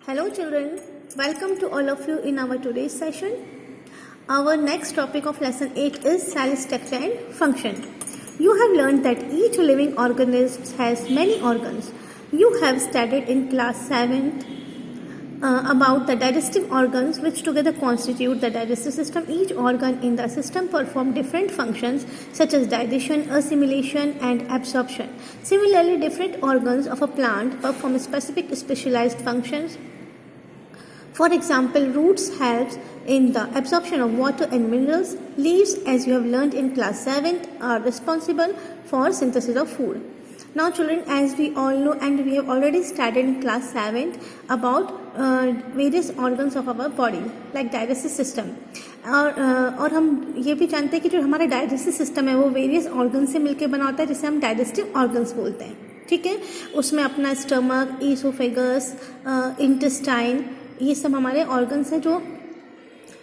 Hello children, welcome to all of you in our today's session. Our next topic of lesson 8 is cell structure and function. You have learned that each living organism has many organs. You have studied in class 7th about the digestive organs which together constitute the digestive system. Each organ in the system perform different functions such as digestion, assimilation and absorption. Similarly, different organs of a plant perform specific specialized functions. For example, roots helps in the absorption of water and minerals. Leaves, as you have learned in class 7th, are responsible for synthesis of food. Now children, as we all know and we have already studied in class 7th about various organs of our body like digestive system और हम ये भी जानते हैं कि जो हमारा digestive system है वो वेरियस ऑर्गन से मिलकर बना होता है जिसे हम डाइजेस्टिव ऑर्गन्स बोलते हैं. ठीक है, उसमें अपना स्टमक, ईसोफेगस, इंटेस्टाइन, ये सब हमारे ऑर्गन्स हैं जो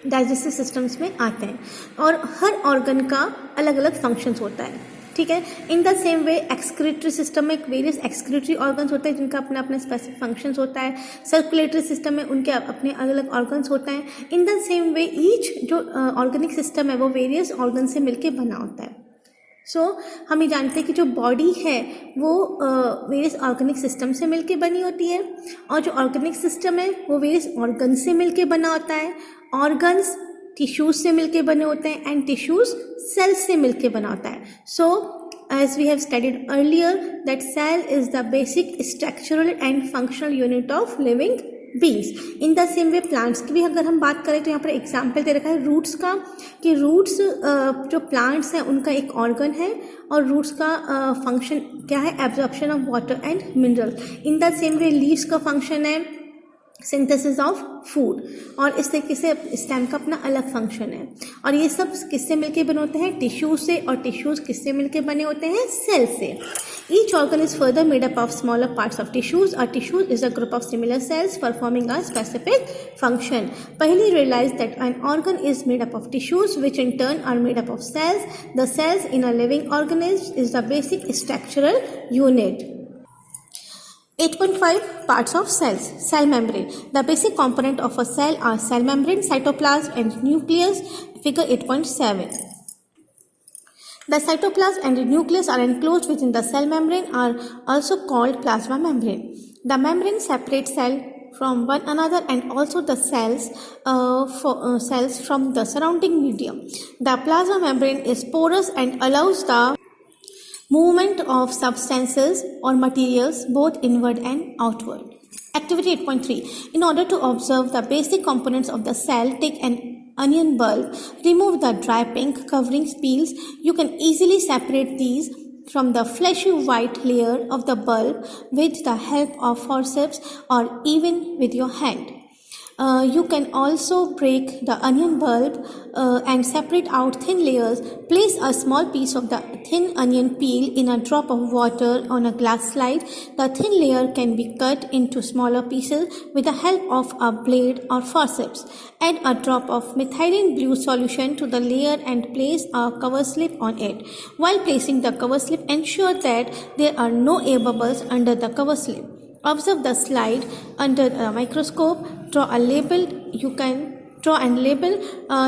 डाइजेस्टिव सिस्टम्स में आते हैं और हर ऑर्गन का अलग अलग फंक्शंस होता है. ठीक है, in the same way excretory system में वेरियस एक्सक्रीटरी ऑर्गन्स होते हैं जिनका अपना अपना स्पेसिफिक फंक्शंस होता है. सर्कुलेटरी सिस्टम में उनके अपने अलग अलग ऑर्गन्स होते हैं. In the same way each जो ऑर्गेनिक सिस्टम है वो वेरियस ऑर्गन से मिलकर बना होता है. हम ये जानते हैं कि जो बॉडी है वो वेरियस ऑर्गेनिक सिस्टम से मिलके बनी होती है और जो ऑर्गेनिक सिस्टम है वो वेरियस ऑर्गन से मिलके बना होता है. ऑर्गन्स टिश्यूज से मिलके बने होते हैं एंड टिश्यूज सेल्स से मिलके बना होता है. As we have studied earlier that cell is the basic structural and functional unit of living beings. In the same way plants की भी अगर हम बात करें तो यहाँ पर एग्जाम्पल दे रखा है रूट्स का कि रूट्स जो प्लांट्स हैं उनका एक ऑर्गन है और रूट्स का फंक्शन क्या है, absorption of water and mineral. In the same way leaves का फंक्शन है सिंथेसिस ऑफ फूड और इस तरीके से स्टेम का अपना अलग फंक्शन है. और ये सब किससे मिलके बने होते हैं, टिश्यूज से, और टिश्यूज किससे मिलके बने होते हैं, सेल से. Each organ is further made up of smaller parts of tissues. A tissue is a group of similar cells performing a specific function. Pahili realize that an organ is made up of tissues which in turn are made up of cells. The cells in a living organism is the basic structural unit. 8.5 Parts of cells. Cell membrane. The basic component of a cell are cell membrane, cytoplasm and nucleus. Figure 8.7. The cytoplasm and the nucleus are enclosed within the cell membrane are also called plasma membrane. The membrane separates cell from one another and also the cells from the surrounding medium. The plasma membrane is porous and allows the movement of substances or materials both inward and outward. Activity 8.3. In order to observe the basic components of the cell, take an onion bulb, remove the dry pink covering peels. You can easily separate these from the fleshy white layer of the bulb with the help of forceps or even with your hand. You can also break the onion bulb and separate out thin layers. Place a small piece of the thin onion peel in a drop of water on a glass slide. The thin layer can be cut into smaller pieces with the help of a blade or forceps. Add a drop of methylene blue solution to the layer and place a cover slip on it. While placing the cover slip, ensure that there are no air bubbles under the cover slip. Observe the slide under a microscope. Draw a label. You can draw and label.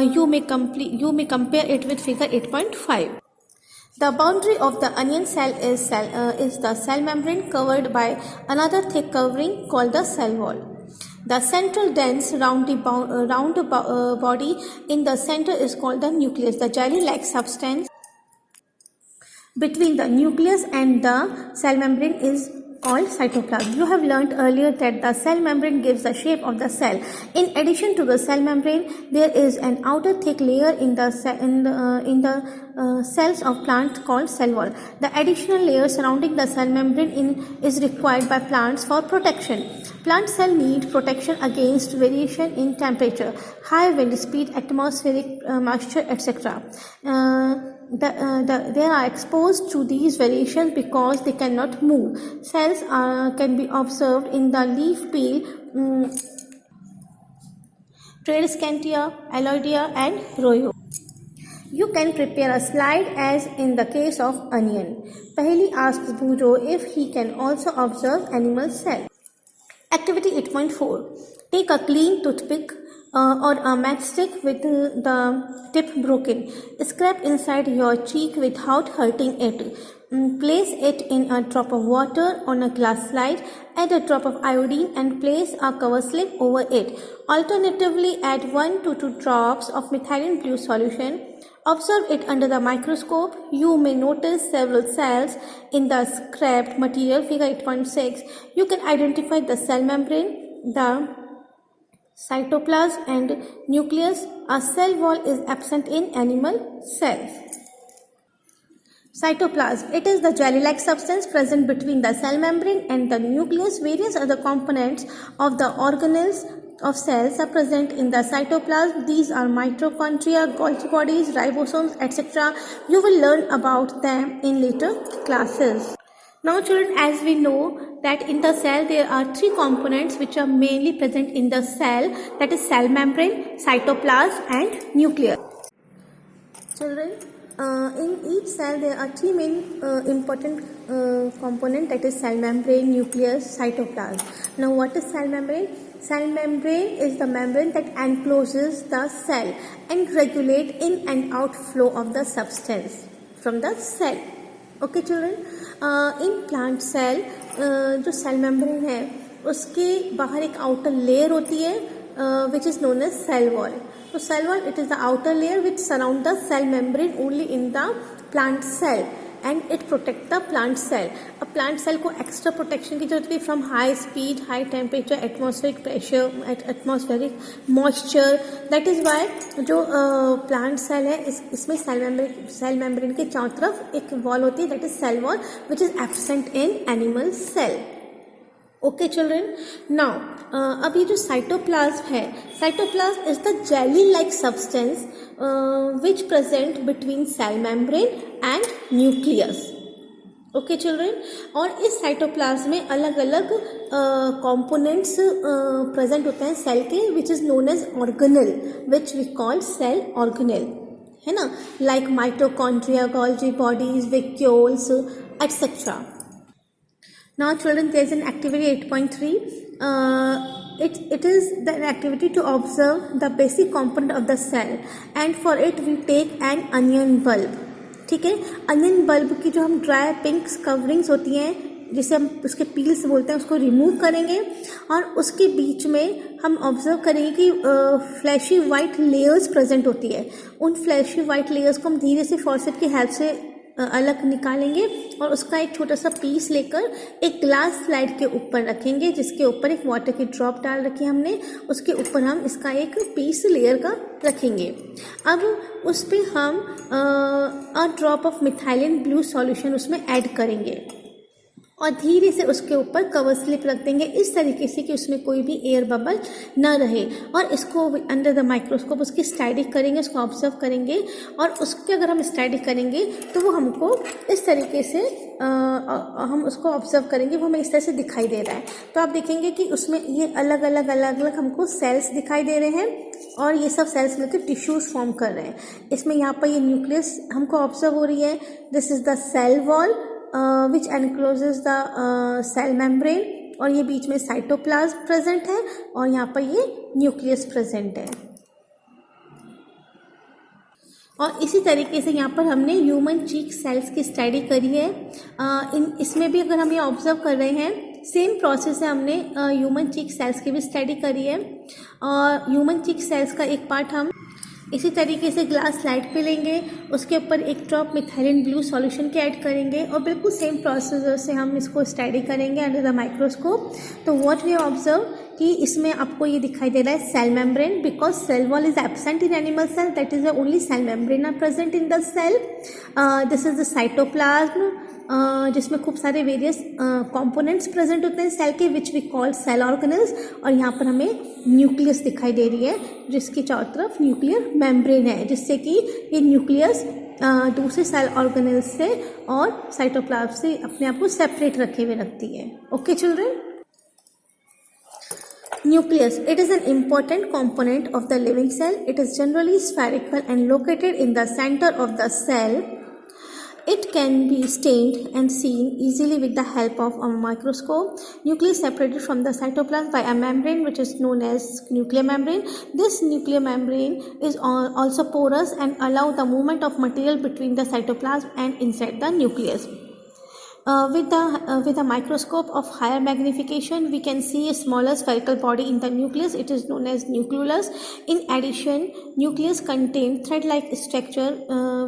You may compare it with figure 8.5. The boundary of the onion cell is the cell membrane covered by another thick covering called the cell wall. The central dense round body in the center is called the nucleus. The jelly-like substance between the nucleus and the cell membrane is called cytoplasm. You have learnt earlier that the cell membrane gives the shape of the cell. In addition to the cell membrane, there is an outer thick layer in the cells of plants called cell wall. The additional layer surrounding the cell membrane is required by plants for protection. Plant cells need protection against variation in temperature, high wind speed, atmospheric moisture, etc. They are exposed to these variations because they cannot move. Cells can be observed in the leaf peel, Tradescantia, Aloidea and Royo. You can prepare a slide as in the case of onion. Paheli asks Bujo if he can also observe animal cells. Activity 8.4. Take a clean toothpick or a matchstick with the tip broken. Scrape inside your cheek without hurting it. Place it in a drop of water on a glass slide. Add a drop of iodine and place a cover slip over it. Alternatively, add 1 to 2 drops of methylene blue solution. Observe it under the microscope. You may notice several cells in the scraped material, figure 8.6. You can identify the cell membrane, the cytoplasm and nucleus. A cell wall is absent in animal cells. Cytoplasm. It is the jelly-like substance present between the cell membrane and the nucleus. Various other components of the organelles of cells are present in the cytoplasm. These are mitochondria, Golgi bodies, ribosomes, etc. You will learn about them in later classes. Now children, as we know that in the cell there are 3 components which are mainly present in the cell, that is cell membrane, cytoplasm and nucleus. Children, in each cell there are 3 main important components, that is cell membrane, nucleus, cytoplasm. Now what is cell membrane? Cell membrane is the membrane that encloses the cell and regulate in and outflow of the substance from the cell. Okay children, in plant cell जो cell membrane है उसके बाहर एक outer layer होती है which is known as cell wall. So cell wall, it is the outer layer which surround the cell membrane only in the plant cell and it protect the plant cell. A plant cell को extra protection की जरूरत है from high speed, high temperature, atmospheric pressure, atmospheric moisture. That is why जो plant cell है इसमें cell membrane के चारों तरफ एक wall होती है, that is cell wall, which is absent in animal cell. Okay children, now अब ये जो cytoplasm है, cytoplasm is the jelly-like substance which present between cell membrane and nucleus. Okay children, और इस cytoplasm में अलग अलग components present होते हैं cell के, which is known as organelle, which we call cell organelle, है ना, like mitochondria, Golgi bodies, vacuoles, etc. Now children, there is an activity 8.3. It is the activity to observe the basic component of the cell and for it we take an onion bulb. ठीक है, onion bulb की जो हम dry pink coverings होती हैं जिसे हम उसके पील्स बोलते हैं उसको रिमूव करेंगे और उसके बीच में हम ऑब्जर्व करेंगे कि फ्लैशी वाइट लेयर्स प्रेजेंट होती है. उन फ्लैशी वाइट लेयर्स को हम धीरे से फॉर्सेप की हेल्प से अलग निकालेंगे और उसका एक छोटा सा पीस लेकर एक ग्लास स्लाइड के ऊपर रखेंगे जिसके ऊपर एक वाटर की ड्रॉप डाल रखी है हमने, उसके ऊपर हम इसका एक पीस लेयर का रखेंगे. अब उस पर हम a drop of methylene blue solution उसमें ऐड करेंगे और धीरे से उसके ऊपर कवर स्लिप रख देंगे इस तरीके से कि उसमें कोई भी एयर बबल ना रहे और इसको अंडर द माइक्रोस्कोप उसकी स्टडी करेंगे, उसको ऑब्जर्व करेंगे और उसके अगर हम स्टडी करेंगे तो वो हमको इस तरीके से हम उसको ऑब्जर्व करेंगे, वो हमें इस तरह से दिखाई दे रहा है. तो आप देखेंगे कि उसमें ये अलग अलग हमको सेल्स दिखाई दे रहे हैं और ये सब सेल्स मिलकर टिश्यूज फॉर्म कर रहे हैं. इसमें यहाँ पर ये न्यूक्लियस हमको ऑब्जर्व हो रही है. This is the cell wall which encloses the cell membrane और ये बीच में साइटोप्लाज्म प्रेजेंट है और यहाँ पर ये न्यूक्लियस प्रेजेंट है. और इसी तरीके से यहाँ पर हमने ह्यूमन चीक सेल्स की स्टडी करी है. इसमें भी अगर हम ये ऑब्जर्व कर रहे हैं सेम प्रोसेस है, हमने ह्यूमन चीक सेल्स की भी स्टडी करी है और ह्यूमन चीक सेल्स का एक पार्ट हम इसी तरीके से ग्लास स्लाइड पे लेंगे, उसके ऊपर एक ड्रॉप मिथाइलिन ब्लू सॉल्यूशन के ऐड करेंगे और बिल्कुल सेम प्रोसीजर से हम इसको स्टडी करेंगे अंडर द माइक्रोस्कोप. तो व्हाट वी ऑब्जर्व कि इसमें आपको ये दिखाई दे रहा है cell membrane because cell wall is absent in animal cell, that is the only cell membrane are present in the cell. This is the cytoplasm जिसमें खूब सारे वेरियस कंपोनेंट्स प्रेजेंट होते हैं सेल के which we call cell organelles और यहाँ पर हमें न्यूक्लियस दिखाई दे रही है जिसकी चारों तरफ न्यूक्लियर मेम्ब्रेन है जिससे कि ये न्यूक्लियस दूसरे सेल ऑर्गेनेल्स से और साइटोप्लाज्म से अपने आप को सेपरेट रखे हुए रखती है. Okay children, Nucleus. It is an important component of the living cell. It is generally spherical and located in the center of the cell. It can be stained and seen easily with the help of a microscope. Nucleus separated from the cytoplasm by a membrane which is known as nuclear membrane. This nuclear membrane is also porous and allow the movement of material between the cytoplasm and inside the nucleus. With a microscope of higher magnification, we can see a smaller spherical body in the nucleus. It is known as nucleolus. In addition, nucleus contain thread-like structure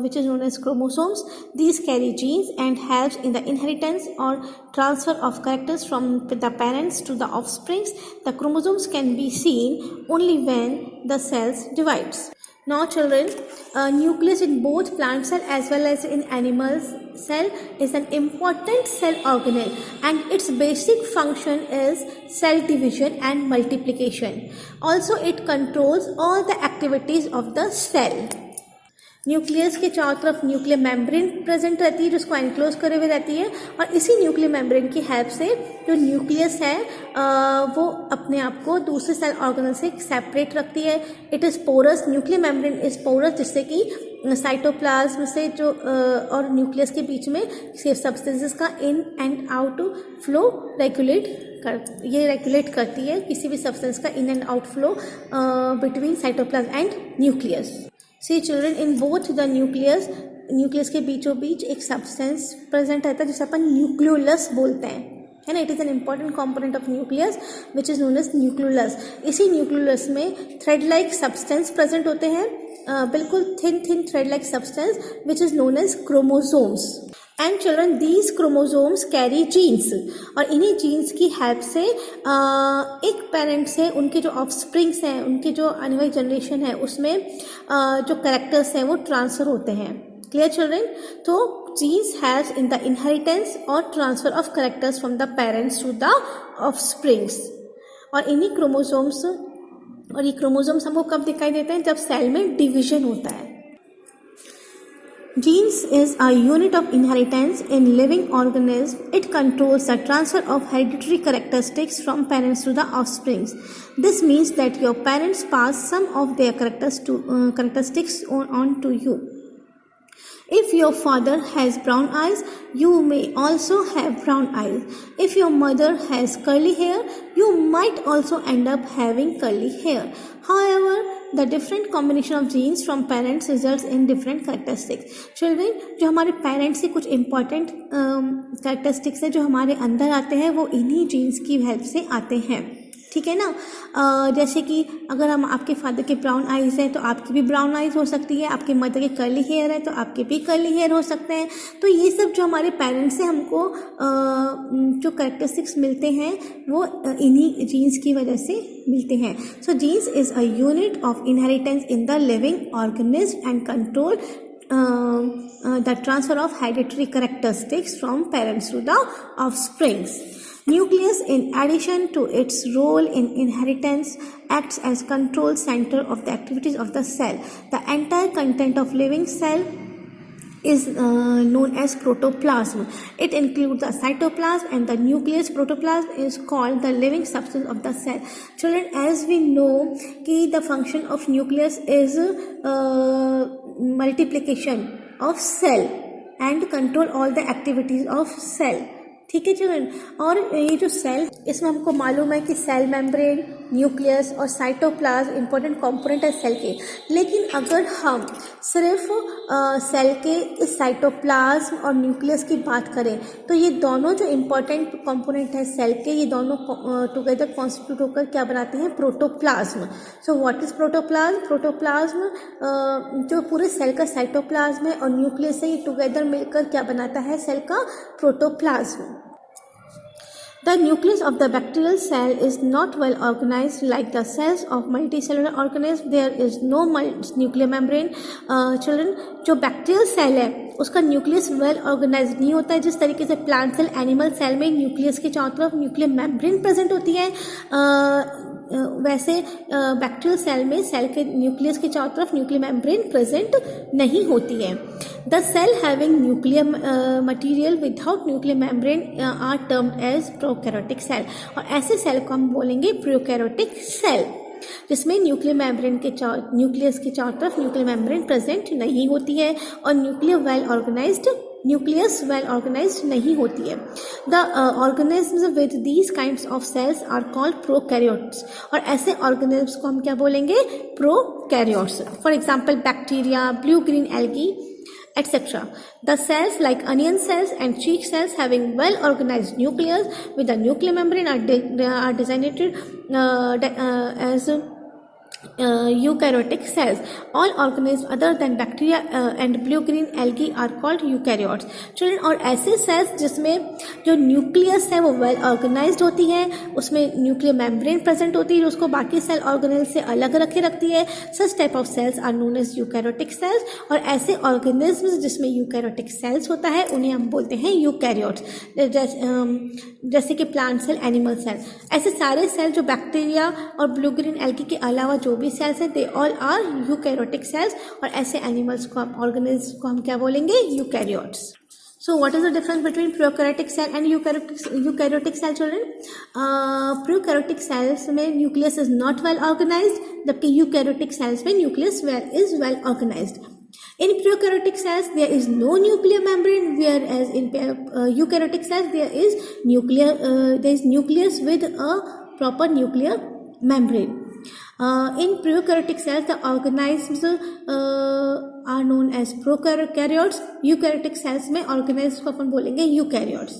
which is known as chromosomes. These carry genes and helps in the inheritance or transfer of characters from the parents to the offspring. The chromosomes can be seen only when the cells divides. Now children, nucleus in both plant cell as well as in animal cell is an important cell organelle, and its basic function is cell division and multiplication. Also it controls all the activities of the cell. Nucleus के चारों तरफ nuclear membrane present रहती है जिसको enclose करे हुए रहती है, और इसी न्यूक्लियर मेम्ब्रेन की हेल्प से जो न्यूक्लियस है वो अपने आप को दूसरे सेल ऑर्गेनल से सेपरेट रखती है. It is porous, nuclear membrane is porous, जिससे कि साइटोप्लाज्म से जो और न्यूक्लियस के बीच में सब्सटेंसेस का in and out flow regulate करती है, किसी भी सब्सटेंस का in and out flow between cytoplasm and nucleus. See children, in both the nucleus के बीचों बीच एक सब्सटेंस प्रेजेंट रहता है जिसे अपन न्यूक्लियोलस बोलते हैं, है ना. It is an important component of nucleus which is known as nucleolus. इसी न्यूक्लियोलस में थ्रेड लाइक सब्सटेंस प्रेजेंट होते हैं, बिल्कुल thin thread like substance which is known as chromosomes. And children, these chromosomes carry genes, और इन्हीं jeans की help से एक पेरेंट से उनके जो ऑफस्प्रिंग्स हैं, उनके जो आने वाली जनरेशन है उसमें जो कैरेक्टर्स हैं वो ट्रांसफ़र होते हैं. Clear children? तो genes has in the inheritance और transfer of characters from the parents to the offsprings. और इन्हीं क्रोमोसोम्स, और ये क्रोमोसोम्स हमको कब दिखाई देते हैं? जब सेल में डिवीजन होता है. Genes is a unit of inheritance in living organisms. It controls the transfer of hereditary characteristics from parents to the offspring. This means that your parents pass some of their characteristics on to you. If your father has brown eyes, you may also have brown eyes. If your mother has curly hair, you might also end up having curly hair. However, the different combination of genes from parents results in different characteristics. Children, जो हमारे parents से कुछ important characteristics है जो हमारे अंदर आते हैं वो इन्हीं जीन्स की हेल्प से आते हैं. ठीक है ना. जैसे कि अगर हम आपके फादर के ब्राउन आइज़ हैं तो आपकी भी ब्राउन आइज़ हो सकती है, आपके मदर के कर्ली हेयर है तो आपके भी कर्ली हेयर हो सकते हैं. तो ये सब जो हमारे पेरेंट्स से हमको जो कैरेक्टरिस्टिक्स मिलते हैं वो इन्हीं जीन्स की वजह से मिलते हैं. So genes is a unit of inheritance in the living organism and control the transfer of hereditary characteristics from parents to the offsprings. Nucleus, in addition to its role in inheritance, acts as control center of the activities of the cell. The entire content of living cell is known as protoplasm. It includes the cytoplasm and the nucleus. Protoplasm is called the living substance of the cell. Children, as we know कि the function of nucleus is multiplication of cell and control all the activities of cell. ठीक है children. और ये जो cell, इसमें हमको मालूम है कि सेल मेम्ब्रेन, न्यूक्लियस और साइटोप्लाज्म इंपॉर्टेंट कंपोनेंट है सेल के. लेकिन अगर हम सिर्फ सेल के इस साइटोप्लाज्म और न्यूक्लियस की बात करें तो ये दोनों जो इंपॉर्टेंट कंपोनेंट है सेल के, ये दोनों टुगेदर कॉन्स्टिट्यूट होकर क्या बनाते हैं? Protoplasm. So what is protoplasm? Protoplasm जो पूरे सेल का साइटोप्लाज्म है और न्यूक्लियस है, ये टुगेदर मिलकर क्या बनाता है? सेल का protoplasm. The nucleus of the bacterial cell is not well organized like the cells of multicellular organisms. There is no nuclear membrane. Children, जो बैक्टीरियल सेल है उसका न्यूक्लियस वेल ऑर्गेनाइज नहीं होता है. जिस तरीके से प्लांट सेल, एनिमल सेल में न्यूक्लियस के चारों तरफ न्यूक्लियर मेम्ब्रेन प्रेजेंट होती है, वैसे बैक्टीरियल सेल में सेल के न्यूक्लियस के चारों तरफ न्यूक्लियर मेम्ब्रेन प्रेजेंट नहीं होती है. The cell having nuclear material without nuclear membrane are termed as prokaryotic cell. और ऐसे सेल को हम बोलेंगे प्रोकैरियोटिक सेल, जिसमें न्यूक्लियर मेम्ब्रेन के न्यूक्लियस के चारों तरफ न्यूक्लियर मेम्ब्रेन प्रेजेंट नहीं होती है और nuclear well organised nucleus well organised नहीं होती है। The organisms with these kinds of cells are called prokaryotes, और ऐसे ऑर्गेनिज्म्स को हम क्या बोलेंगे? Prokaryotes. For example bacteria, blue green algae, etc. The cells like onion cells and cheek cells having well organized nucleus with a nuclear membrane are designated as eukaryotic cells. All organisms other than bacteria and blue green algae are called eukaryotes. Children, और ऐसे cells जिसमें जो nucleus है वो well organised होती है, उसमें nuclear membrane present होती है जो उसको बाकी सेल ऑर्गेनेल से अलग रखे रखती है, such type of cells are known as eukaryotic cells. और ऐसे ऑर्गेनिज्म्स जिसमें यूकैरियोटिक सेल्स होता है उन्हें हम बोलते हैं यूकैरियोट्स, जैसे कि प्लांट सेल, एनिमल सेल। ऐसे सारे सेल जो बैक्टीरिया और ब्लू ग्रीन एल्गी के अलावा जो भी सेल्स हैं they all are eukaryotic cells, और ऐसे एनिमल्स को हम ऑर्गेनिज्म को हम क्या बोलेंगे? Eukaryotes. So what is the difference between prokaryotic cell and eukaryotic cell, children? Prokaryotic cells में nucleus is not well organized, जबकि eukaryotic cells में nucleus is well organized. In prokaryotic cells there is no nuclear membrane, whereas in eukaryotic cells there is nucleus with a proper nuclear membrane. In prokaryotic cells the organisms are known as prokaryotes. eukaryotic cells में organisms को अपन बोलेंगे eukaryotes.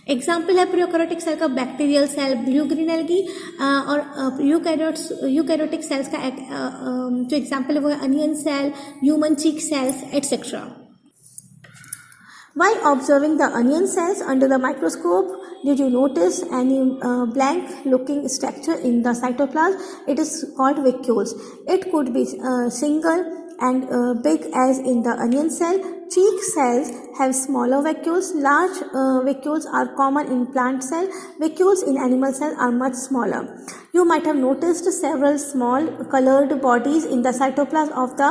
Example है prokaryotic cell का bacterial cell, blue green algae, और eukaryotic cells का जो example है वो है onion cell, human cheek cells, etcetera. While observing the onion cells under the microscope, did you notice any blank-looking structure in the cytoplasm? It is called vacuoles. It could be single and big as in the onion cell. Cheek cells have smaller vacuoles. Large vacuoles are common in plant cell. Vacuoles in animal cell are much smaller. You might have noticed several small colored bodies in the cytoplasm of the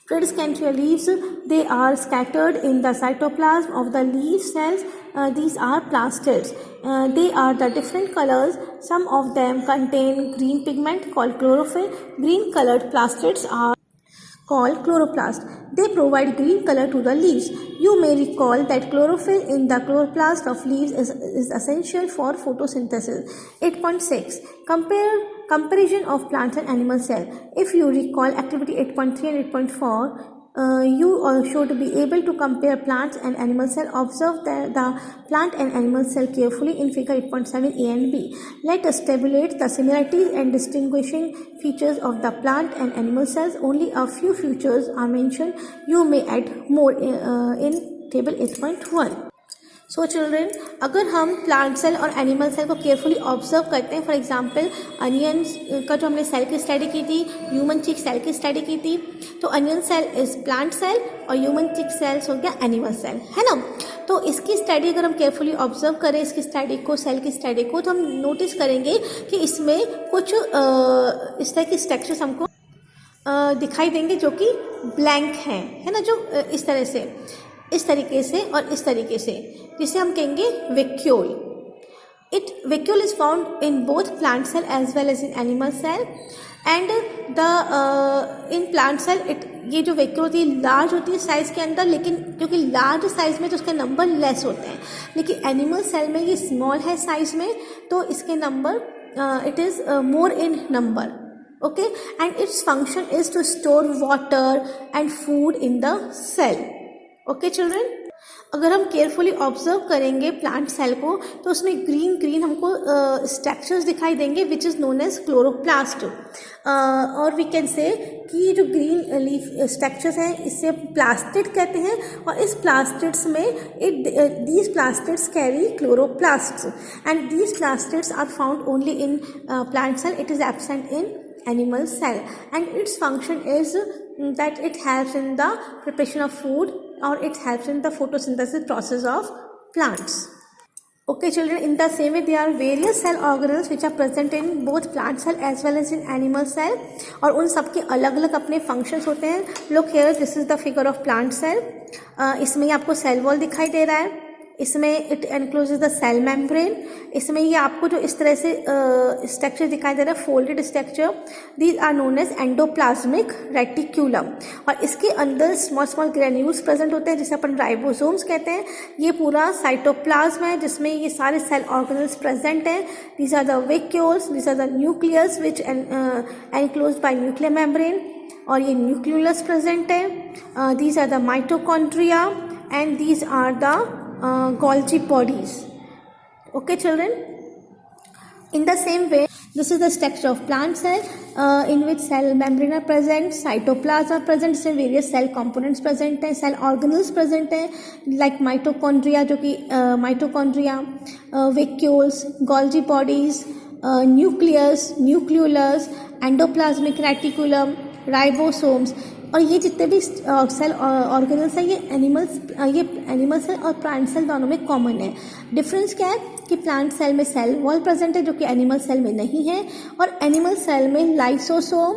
Tradescantia leaves. They are scattered in the cytoplasm of the leaf cells. These are plastids. They are the different colors. Some of them contain green pigment called chlorophyll. Green colored plastids are called chloroplast. They provide green color to the leaves. You may recall that chlorophyll in the chloroplast of leaves is essential for photosynthesis. 8.6. Comparison of plants and animal cell. If you recall activity 8.3 and 8.4, you should be able to compare plants and animal cell. Observe the plant and animal cell carefully in figure 8.7 A and B. Let us tabulate the similarities and distinguishing features of the plant and animal cells. Only a few features are mentioned. You may add more in table 8.1. So children, अगर हम plant cell और animal cell को carefully observe करते हैं, for example onion का जो हमने cell की स्टडी की थी, ह्यूमन चिक सेल की स्टडी की थी, तो onion cell is plant cell और ह्यूमन चिक सेल्स हो गया एनिमल सेल, है ना. तो इसकी स्टडी अगर हम केयरफुली ऑब्जर्व करें इसकी स्टडी को, सेल की स्टडी को, तो हम नोटिस करेंगे कि इसमें कुछ इस तरह की स्ट्रक्चर्स हमको दिखाई देंगे जो कि ब्लैंक हैं, है ना, जो इस तरह से, इस तरीके से और इस तरीके से, जिसे हम कहेंगे vacuole. Vacuole is found in both plant cell as well as in animal cell. And in plant cell ये जो वैक्यूल होती है लार्ज होती है साइज के अंदर, लेकिन क्योंकि लार्ज साइज में तो उसके नंबर लेस होते हैं, लेकिन एनिमल सेल में ये स्मॉल है साइज में तो इसके number it is more in number. Okay, and its function is to store water and food in the cell. Okay children, अगर हम केयरफुली ऑब्जर्व करेंगे प्लांट सेल को तो उसमें ग्रीन हमको स्ट्रक्चर्स दिखाई देंगे which is known as chloroplast. और वी कैन से कि ये जो ग्रीन लीफ स्ट्रक्चर्स हैं इससे प्लास्टिड कहते हैं, और इस प्लास्टिड्स में these plastids carry chloroplasts and these plastids are found only in plant cell. It is absent in animal cell and its function is that it helps in the preparation of food or it helps in the photosynthesis process of plants. Okay children, in the same way there are various cell organelles which are present in both plant cell as well as in animal cell और उन सब के अलग अलग अपने functions होते हैं. Look here, this is the figure of plant cell. इसमें आपको cell wall दिखाई दे रहा है, इसमें it encloses the cell membrane. इसमें ये आपको जो इस तरह से स्ट्रक्चर दिखाई दे रहा है, folded structure, these are known as endoplasmic reticulum. और इसके अंदर स्मॉल स्मॉल ग्रेन्यूल्स प्रेजेंट होते हैं जिसे अपन राइबोसोम्स कहते हैं। ये पूरा साइटोप्लाज्म है जिसमें ये सारे सेल ऑर्गेनल्स प्रेजेंट हैं। These are the vacuoles, these are the nucleus which enclosed by nuclear membrane, और ये न्यूक्लियोलस प्रेजेंट है। These are the mitochondria and these are the Golgi bodies. Okay children, in the same way this is the structure of plant cell in which cell membrane are present, cytoplasm are present, इसमें various cell components present हैं, cell organelles present हैं like mitochondria जो कि mitochondria, vacuoles, Golgi bodies, nucleus, nucleolus, endoplasmic reticulum, ribosomes। और ये जितने भी cell organelles हैं ये एनिमल सेल और प्लांट सेल दोनों में कॉमन है। डिफरेंस क्या है कि प्लांट सेल में सेल वॉल प्रेजेंट है जो कि एनिमल सेल में नहीं है, और एनिमल सेल में लाइसोसोम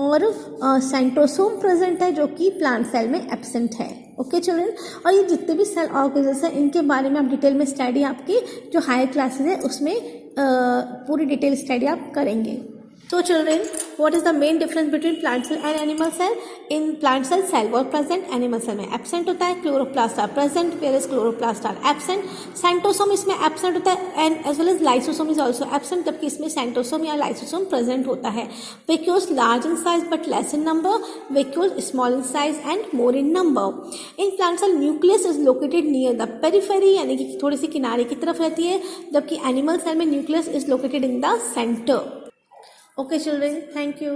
और सेंट्रोसोम प्रेजेंट है जो कि प्लांट सेल में एब्सेंट है। ओके चिल्ड्रन, और ये जितने भी सेल ऑर्गेनल्स हैं इनके बारे में आप डिटेल में स्टडी आपकी जो हायर क्लासेस है उसमें पूरी डिटेल स्टडी आप करेंगे। So children, what is the main difference between plant cell and animal cell? In plant cell, cell wall present, animal cell में absent होता है, chloroplast are present, whereas chloroplast are absent, centrosome इसमें absent होता है, and as well as lysosome is also absent, जबकि इसमें centrosome या lysosome present होता है। vacuoles large in size but less in number, vacuoles small in size and more in number. In plant cell, nucleus is located near the periphery, यानी कि थोड़ी सी किनारे की तरफ रहती है, जबकि animal cell में nucleus is located in the center. Okay children, thank you.